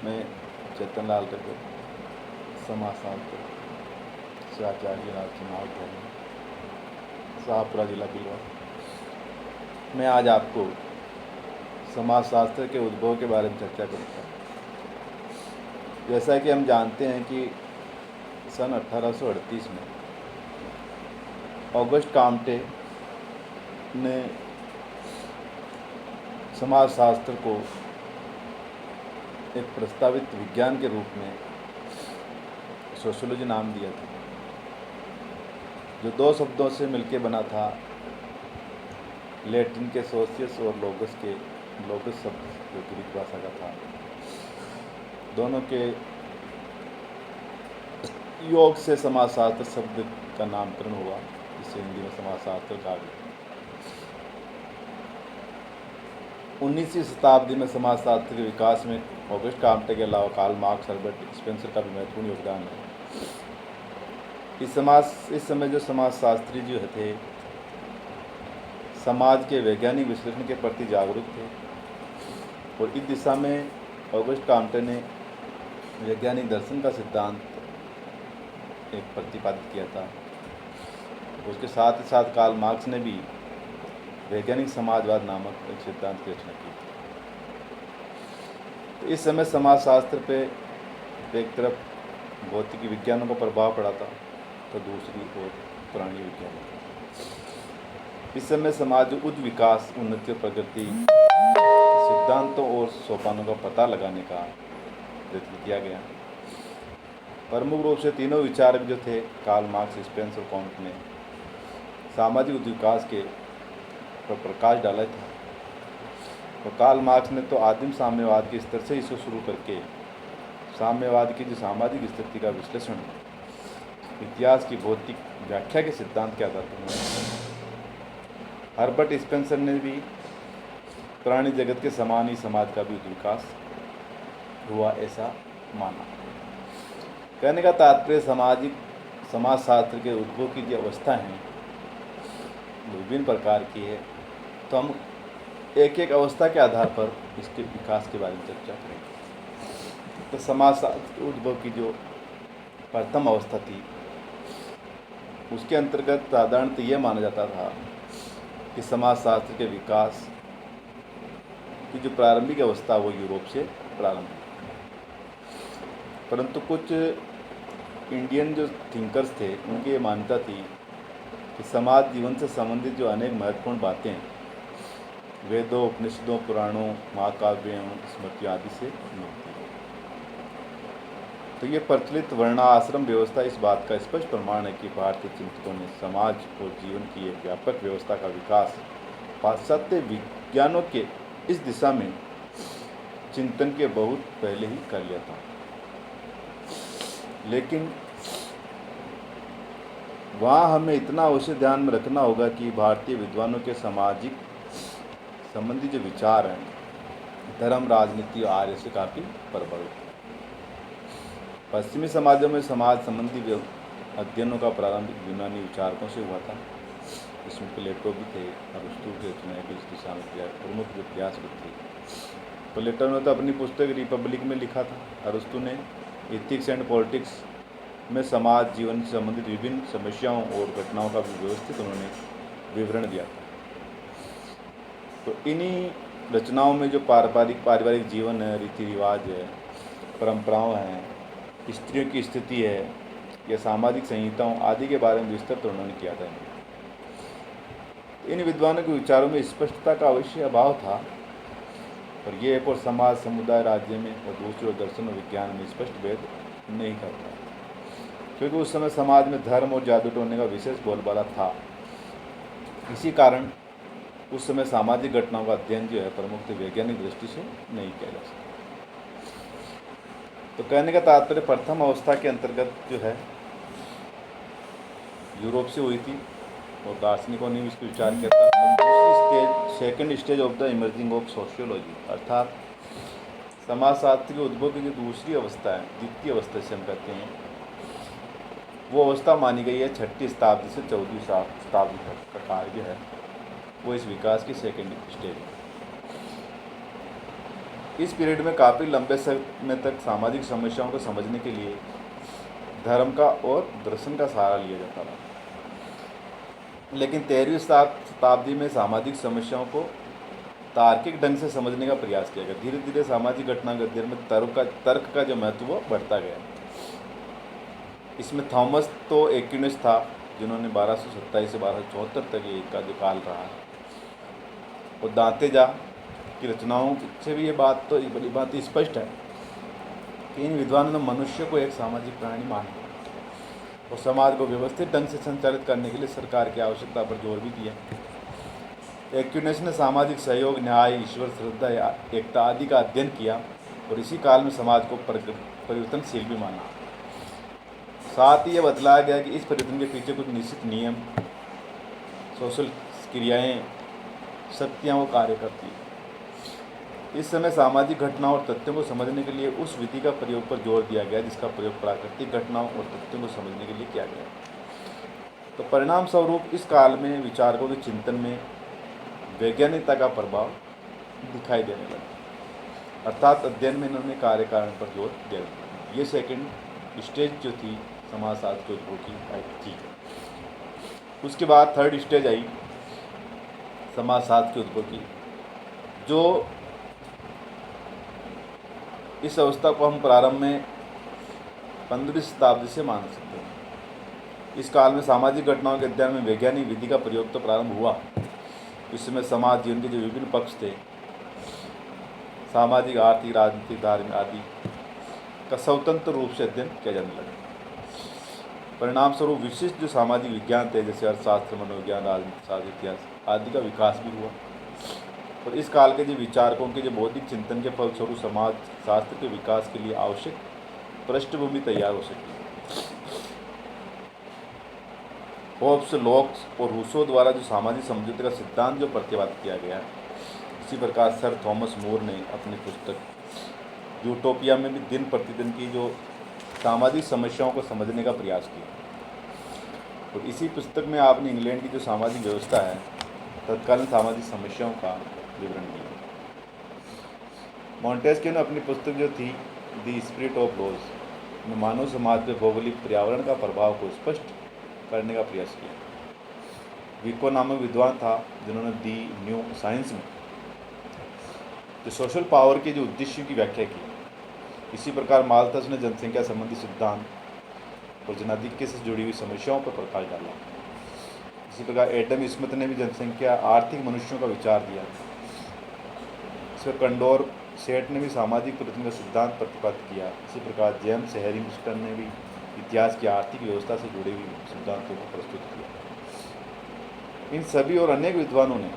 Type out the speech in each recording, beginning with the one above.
मैं चेतन लाल ठाकुर समाजशास्त्र से आचार्य राज चुनाव शाहपुरा जिला बिलवा। मैं आज आपको समाजशास्त्र के उद्भव के बारे में चर्चा करूँगा। जैसा कि हम जानते हैं कि सन 1838 में ऑगस्ट काम्टे ने समाजशास्त्र को एक प्रस्तावित विज्ञान के रूप में सोशियोलॉजी नाम दिया था, जो दो शब्दों से मिलकर बना था, लैटिन के सोशियस और लोगस शब्द जो ग्रीक भाषा का था, दोनों के योग से समाजशास्त्र शब्द का नामकरण हुआ, जिसे हिंदी में समाजशास्त्र कहा गया। 19वीं शताब्दी में समाजशास्त्र के विकास में ऑगस्ट काम्टे के अलावा कार्ल मार्क्स, हर्बर्ट स्पेंसर का भी महत्वपूर्ण योगदान है। इस समय जो समाजशास्त्री जो थे, समाज के वैज्ञानिक विश्लेषण के प्रति जागरूक थे, और इस दिशा में ऑगस्ट काम्टे ने वैज्ञानिक दर्शन का सिद्धांत एक प्रतिपादित किया था। उसके साथ ही साथ कार्ल मार्क्स ने भी वैज्ञानिक समाजवाद नामक एक सिद्धांत की रचना की। तो इस समय समाजशास्त्र पे एक तरफ भौतिकी विज्ञानों का प्रभाव पड़ा था, तो दूसरी ओर पुरानी विज्ञान। इस समय समाज उच्च विकास, उन्नति और प्रगति सिद्धांतों और सोपानों का पता लगाने का प्रयत्न किया गया। प्रमुख रूप से तीनों विचार जो थे, कार्ल मार्क्स, स्पेंसर और काम्टे ने सामाजिक उच्च विकास के पर प्रकाश डाला था। तो कार्ल मार्क्स ने तो आदिम साम्यवाद के स्तर से इसको शुरू करके साम्यवाद की जो सामाजिक स्थिति का विश्लेषण इतिहास की भौतिक व्याख्या के सिद्धांत के आधार पर हुआ। हर्बर्ट स्पेंसर ने भी प्राणी जगत के समान ही समाज का भी विकास हुआ ऐसा माना। कहने का तात्पर्य समाजशास्त्र के उद्भव की जो अवस्था है विभिन्न प्रकार की है, तो हम एक एक अवस्था के आधार पर इसके विकास के बारे में चर्चा करेंगे। तो समाजशास्त्र उद्भव की जो प्रथम अवस्था थी, उसके अंतर्गत साधारणतः यह माना जाता था कि समाजशास्त्र के विकास की जो प्रारंभिक अवस्था वो यूरोप से प्रारंभ हुई। परंतु कुछ इंडियन जो थिंकर्स थे, उनकी ये मान्यता थी कि समाज जीवन से संबंधित जो अनेक महत्वपूर्ण बातें वेदों, उपनिषदों, पुराणों, महाकाव्यों, स्मृतियों आदि से मिलती है। तो ये प्रचलित वर्णाश्रम व्यवस्था इस बात का स्पष्ट प्रमाण है कि भारतीय चिंतकों ने समाज और जीवन की एक व्यापक व्यवस्था का विकास पाश्चात्य विज्ञानों के इस दिशा में चिंतन के बहुत पहले ही कर लिया था। लेकिन वहाँ हमें इतना अवश्य ध्यान में रखना होगा कि भारतीय विद्वानों के सामाजिक संबंधी जो विचार हैं, धर्म, राजनीति और आर्य से काफ़ी प्रभावित है। पश्चिमी समाजों में समाज संबंधी अध्ययनों का प्रारंभिक यूनानी विचारकों से हुआ था। इसमें प्लेटो भी थे, अरिस्टो के रचनाएं भी इस दिशा में प्रमुख इतिहासविद थे। प्लेटो ने तो अपनी पुस्तक रिपब्लिक में लिखा था। अरिस्टो ने एथिक्स एंड पॉलिटिक्स में समाज जीवन से संबंधित विभिन्न समस्याओं और घटनाओं का व्यवस्थित उन्होंने विवरण दिया था। तो इन्हीं रचनाओं में जो पारिवारिक जीवन है, रीति रिवाज है, परंपराओं हैं, स्त्रियों की स्थिति है या सामाजिक संहिताओं आदि के बारे में विस्तृत उन्होंने किया था। इन विद्वानों के विचारों में स्पष्टता का अवश्य अभाव था, और ये एक और समाज, समुदाय, राज्य में और दूसरे दर्शन और विज्ञान में स्पष्ट भेद नहीं करता, क्योंकि उस समय समाज में धर्म और जादू टोने का विशेष बोलबाला था। इसी कारण उस समय सामाजिक घटनाओं का अध्ययन जो है प्रमुख वैज्ञानिक दृष्टि से नहीं किया जा सकता। तो कहने का तात्पर्य प्रथम अवस्था के अंतर्गत जो है यूरोप से हुई थी, और दार्शनिकों ने भी इसको विचार किया था। दूसरी second stage of the emerging of sociology, अर्थात समाजशास्त्र के उद्भव की जो दूसरी अवस्था है, द्वितीय अवस्था से हम कहते हैं, वो अवस्था मानी गई है 6वीं शताब्दी से 14वीं शताब्दी तक का कार्य जो है वो इस विकास की सेकेंड स्टेज है। इस पीरियड में काफ़ी लंबे समय तक सामाजिक समस्याओं को समझने के लिए धर्म का और दर्शन का सहारा लिया जाता था। लेकिन 13वीं शताब्दी में सामाजिक समस्याओं को तार्किक ढंग से समझने का प्रयास किया गया। धीरे धीरे सामाजिक घटनाओं के अध्ययन में तर्क का जो महत्व वो बढ़ता गया। इसमें थॉमस तो एक्विनास था, जिन्होंने 1227 से 1274 तक का जो काल रहा है, और दांते जा की रचनाओं से भी ये बात तो बड़ी बात स्पष्ट है कि इन विद्वानों ने मनुष्य को एक सामाजिक प्राणी माना और समाज को व्यवस्थित ढंग से संचालित करने के लिए सरकार की आवश्यकता पर जोर भी दिया। एक्विनास ने सामाजिक सहयोग, न्याय, ईश्वर श्रद्धा, एकता आदि का अध्ययन किया और इसी काल में समाज को परिवर्तनशील भी माना। साथ ही यह बतलाया गया कि इस परिवर्तन के पीछे कुछ निश्चित नियम, सोशल क्रियाएं, शक्तियाँ वो कार्य करती हैं। इस समय सामाजिक घटनाओं और तथ्यों को समझने के लिए उस विधि का प्रयोग पर जोर दिया गया जिसका प्रयोग प्राकृतिक घटनाओं और तथ्यों को समझने के लिए किया गया। तो परिणाम स्वरूप इस काल में विचारकों के चिंतन में वैज्ञानिकता का प्रभाव दिखाई देने लगा, अर्थात अध्ययन में इन्होंने कार्य कारण पर जोर दिया। ये सेकंड स्टेज जो थी समाजशास्त्र के उद्भव की थी। उसके बाद थर्ड स्टेज आई समाजशास्त्र के उद्भव की, जो इस अवस्था को हम प्रारंभ में 15वीं शताब्दी से मान सकते हैं। इस काल में सामाजिक घटनाओं के अध्ययन में वैज्ञानिक विधि का प्रयोग तो प्रारंभ हुआ। इसमें समाज जीवन के जो विभिन्न पक्ष थे, सामाजिक, आर्थिक, राजनीतिक, धार्मिक आदि का स्वतंत्र रूप से अध्ययन किया जाने लगा। परिणाम स्वरूप विशिष्ट जो सामाजिक विज्ञान थे, जैसे अर्थशास्त्र, मनोविज्ञान, राजनीति शास्त्र, इतिहास आदि का विकास भी हुआ। और इस काल के जो विचारकों के जो बौद्धिक चिंतन के फलस्वरूप समाज शास्त्र के विकास के लिए आवश्यक पृष्ठभूमि तैयार हो सकी। होब्स, लॉक्स और रूसो द्वारा जो सामाजिक समझौते का सिद्धांत जो प्रतिपादित किया गया, इसी प्रकार सर थॉमस मोर ने अपनी पुस्तक यूटोपिया में भी दिन प्रतिदिन की जो सामाजिक समस्याओं को समझने का प्रयास किया। और इसी पुस्तक में आपने इंग्लैंड की जो सामाजिक व्यवस्था है, तत्कालीन सामाजिक समस्याओं का विवरण दिया। मॉन्टेस्क्यू ने अपनी पुस्तक जो थी द स्पिरिट ऑफ लॉज में मानव समाज पर भौगोलिक पर्यावरण का प्रभाव को स्पष्ट करने का प्रयास किया। विको नामक विद्वान था, जिन्होंने दी न्यू साइंस में जो सोशल पावर के जो उद्देश्य की व्याख्या की। इसी प्रकार माल्थस ने जनसंख्या संबंधी सिद्धांत और जनाधिक्य से जुड़ी हुई समस्याओं पर प्रकाश डाला। इसी प्रकार एडम स्मिथ ने भी जनसंख्या, आर्थिक मनुष्यों का विचार दिया। इसमें कंडोर सेठ ने भी सामाजिक परिवर्तन का सिद्धांत प्रतिपादित किया। इसी प्रकार जेम्स हैरिंगटन ने भी इतिहास की आर्थिक व्यवस्था से जुड़े हुए सिद्धांतों को प्रस्तुत किया। इन सभी और अनेक विद्वानों ने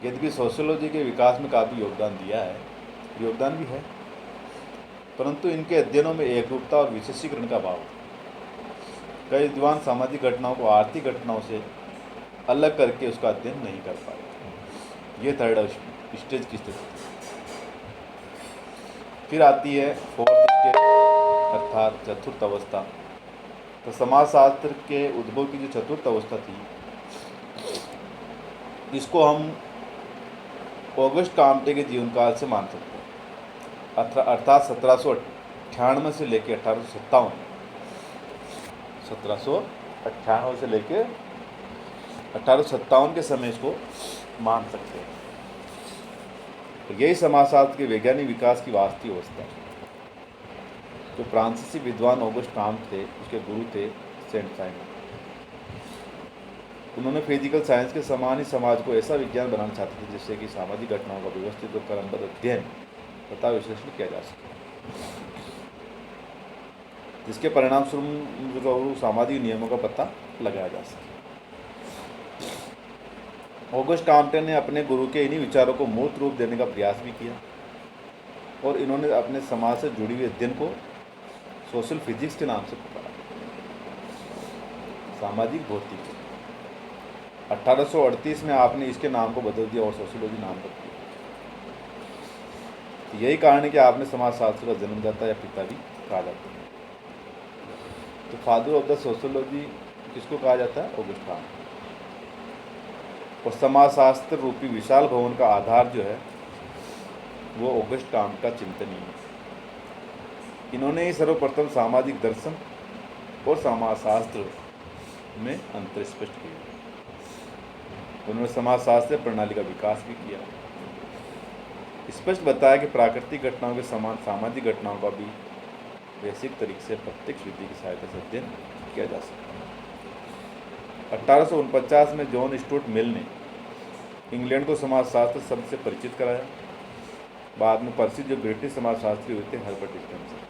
यद्यपि सोशियोलॉजी के विकास में काफ़ी योगदान दिया है, योगदान भी है, परंतु इनके अध्ययनों में एकरूपता और विशेषीकरण का अभाव। कई विद्वान सामाजिक घटनाओं को आर्थिक घटनाओं से अलग करके उसका अध्ययन नहीं कर पाए। ये थर्ड स्टेज की स्थिति। फिर आती है फोर्थ स्टेज, अर्थात चतुर्थ अवस्था। तो समाजशास्त्र के उद्भव की जो चतुर्थ अवस्था थी, इसको हम ऑगस्ट काम्टे के जीवन काल से मान सकते हैं, अर्थात 1798 से लेकर 1857, 1798 से लेकर 1857 के समय इसको मान सकते हैं। तो यही समाजशास्त्र के वैज्ञानिक विकास की वास्तविक अवस्था है। जो फ्रांसीसी विद्वान ऑगस्ट काम्टे थे, उसके गुरु थे सेंट साइमन। उन्होंने फिजिकल साइंस के समान ही समाज को ऐसा विज्ञान बनाना चाहते थे जिससे कि सामाजिक घटनाओं का व्यवस्थित और क्रमबद्ध अध्ययन तथा विश्लेषण किया जा सके, जिसके परिणाम स्वरूप सामाजिक नियमों का पता लगाया जा सके। ऑगस्ट काम्टे ने अपने गुरु के इन्हीं विचारों को मूर्त रूप देने का प्रयास भी किया और इन्होंने अपने समाज से जुड़ी हुई अध्ययन को सोशल फिजिक्स के नाम से पुकारा, सामाजिक भौतिकी। 1838 में आपने इसके नाम को बदल दिया और सोशियोलॉजी नाम रख दिया। तो यही कारण है कि आपने समाजशास्त्र का जन्मदाता या पिता भी कहा जाता है। तो फादर ऑफ द सोशियोलॉजी किसको कहा जाता है? Auguste Comte. और समाजशास्त्र रूपी विशाल भवन का आधार जो है वो ऑगस्ट काम का चिंतनीय है। इन्होंने ही सर्वप्रथम सामाजिक दर्शन और समाजशास्त्र में अंतर स्पष्ट किया। उन्होंने समाजशास्त्र प्रणाली का विकास भी किया। स्पष्ट बताया कि प्राकृतिक घटनाओं के समान सामाजिक घटनाओं का भी वैश्विक तरीके से प्रत्यक्ष विधि की सहायता से अध्ययन किया जा सकता है। 1849 में जॉन स्टुअर्ट मिल ने इंग्लैंड को समाजशास्त्र शब्द से परिचित कराया। बाद में प्रसिद्ध जो ब्रिटिश समाजशास्त्री हुए थे हर्बर्ट स्पेंसर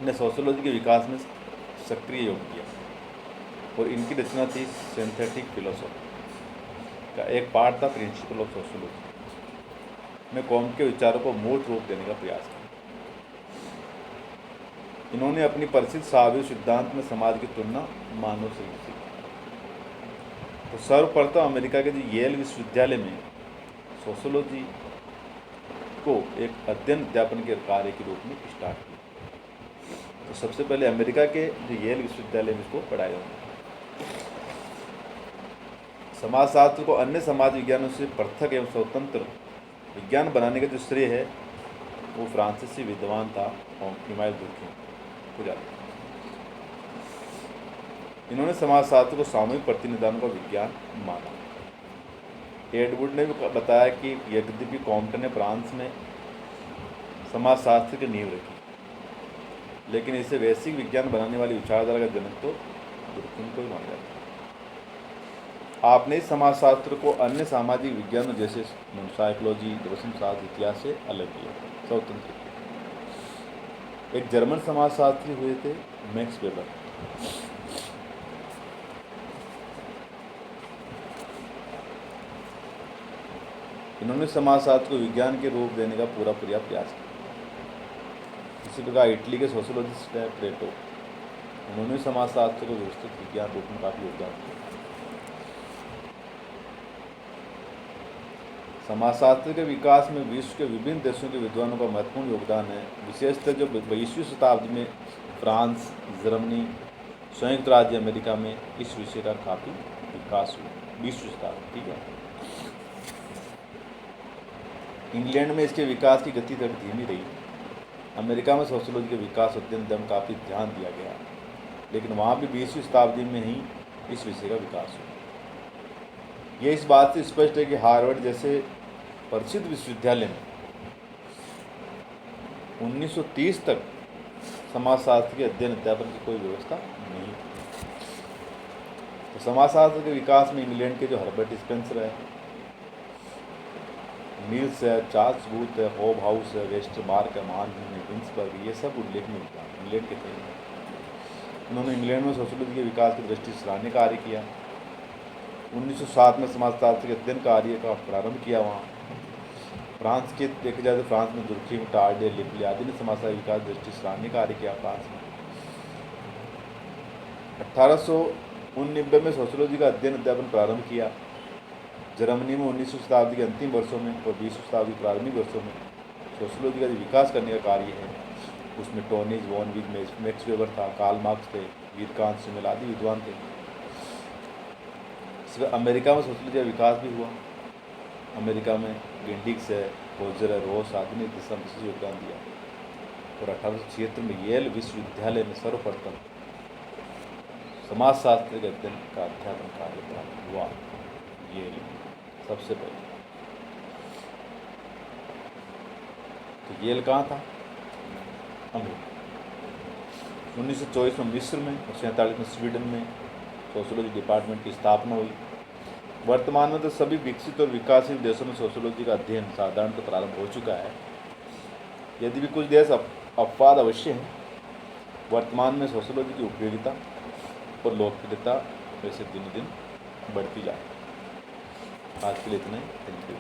ने सोशियोलॉजी के विकास में सक्रिय योग किया और इनकी रचना थी सिंथेटिक फिलोसॉफी का एक पार्ट था प्रिंसिपल ऑफ सोशियोलॉजी में कौम के विचारों को मूर्त रूप देने का प्रयास किया। इन्होंने अपनी प्रसिद्ध साहवी सिद्धांत में समाज की तुलना मानव से की। तो सर्वप्रथम अमेरिका के जो येल विश्वविद्यालय में सोशियोलॉजी को एक अध्ययन अध्यापन के कार्य के रूप में स्टार्ट किया। तो सबसे पहले अमेरिका के जो येल विश्वविद्यालय में इसको पढ़ाया जाता है। समाजशास्त्र को अन्य समाज विज्ञानों से पृथक एवं स्वतंत्र विज्ञान बनाने का जो श्रेय है वो फ्रांसीसी विद्वान था इमानुएल दुर्खेम को जाता है। इन्होंने समाजशास्त्र को सामूहिक प्रतिनिधानों का विज्ञान माना। एडवर्ड ने भी बताया कि यद्यपि कॉम्पटन ने फ्रांस में समाजशास्त्र की नींव रखी, लेकिन इसे वैश्विक विज्ञान बनाने वाली विचारधारा का जनक तो दुर्खेम को ही माना जाता है। आपने इस समाजशास्त्र को अन्य सामाजिक विज्ञानों जैसे साइकोलॉजी, दर्शनशास्त्र, इतिहास से अलग किया, स्वतंत्र किया। एक जर्मन समाजशास्त्री हुए थे मैक्स वेबर। इन्होंने समाजशास्त्र को विज्ञान के रूप देने का पूरा प्रयास किया। इसी प्रकार इटली के सोशियोलॉजिस्ट है प्लेटो, उन्होंने समाजशास्त्र को व्यवस्थित विज्ञान रूप में काफी योगदान किया। समाजशास्त्र के विकास में विश्व के विभिन्न देशों के विद्वानों का महत्वपूर्ण योगदान है। विशेषतः जो 20वीं शताब्दी में फ्रांस, जर्मनी, संयुक्त राज्य अमेरिका में इस विषय का काफ़ी विकास हुआ। 20वीं शताब्दी, ठीक है। इंग्लैंड में इसके विकास की गति थोड़ी धीमी रही। अमेरिका में सोशियोलॉजी के विकास अध्ययन दम काफ़ी ध्यान दिया गया, लेकिन वहाँ भी 20वीं शताब्दी में ही इस विषय का विकास हुआ। यह इस बात से स्पष्ट है कि हार्वर्ड जैसे प्रसिद्ध विश्वविद्यालय में 1930 तक समाजशास्त्र के अध्ययन अध्यापन की कोई व्यवस्था नहीं थी। तो समाजशास्त्र के विकास में इंग्लैंड के जो हर्बर्ट स्पेंसर है, मिल्स है, चार्ल्स बूथ है, होब हाउस है, वेस्टरमार्क है, विंसबर्ग, ये सब उल्लेखनीय इंग्लैंड के थे। उन्होंने इंग्लैंड में सोशियोलॉजी के विकास की दृष्टि से सराहनीय कार्य किया। 1907 में समाजशास्त्र के अध्ययन कार्य का प्रारंभ किया। वहाँ फ्रांस के देखे जाए तो फ्रांस में दुर्खेम, टार्डे, लिपले आदि ने समाजशास्त्र विकास दृष्टि सराहनीय कार्य किया। फ्रांस में 1889 में सोशियोलॉजी का अध्ययन अध्यापन प्रारंभ किया। जर्मनी में 19वीं शताब्दी के अंतिम वर्षों में और 20वीं शताब्दी के प्रारंभिक वर्षों में सोशियोलॉजी का जो विकास करने का कार्य है उसमें टोनीज, वॉन विग, मैक्स वेबर था, कार्ल मार्क्स थे, वीरकांत सिमेल आदि विद्वान थे। अमेरिका में सोशियोलॉजी का विकास भी हुआ। अमेरिका में गेंडिक्स है, रोजर है, रोस आदि ने दिशा विशेष योगदान दिया। और 1876 में येल विश्वविद्यालय में सर्वप्रथम समाजशास्त्र के अध्ययन का अध्यापन कार्य प्रारंभ हुआ। येल सबसे पहले। तो येल कहाँ था? अमेरिका। 1924 में मिस्र में और 47 में स्वीडन में सोशियोलॉजी डिपार्टमेंट की स्थापना हुई। वर्तमान में तो सभी विकसित और विकासशील देशों में सोशियोलॉजी का अध्ययन साधारणतः प्रारंभ हो चुका है। यदि भी कुछ देश अपवाद अवश्य हैं। वर्तमान में सोशियोलॉजी की उपयोगिता और लोकप्रियता वैसे दिन दिन बढ़ती जा रही है। आज के लिए इतना ही। Thank you.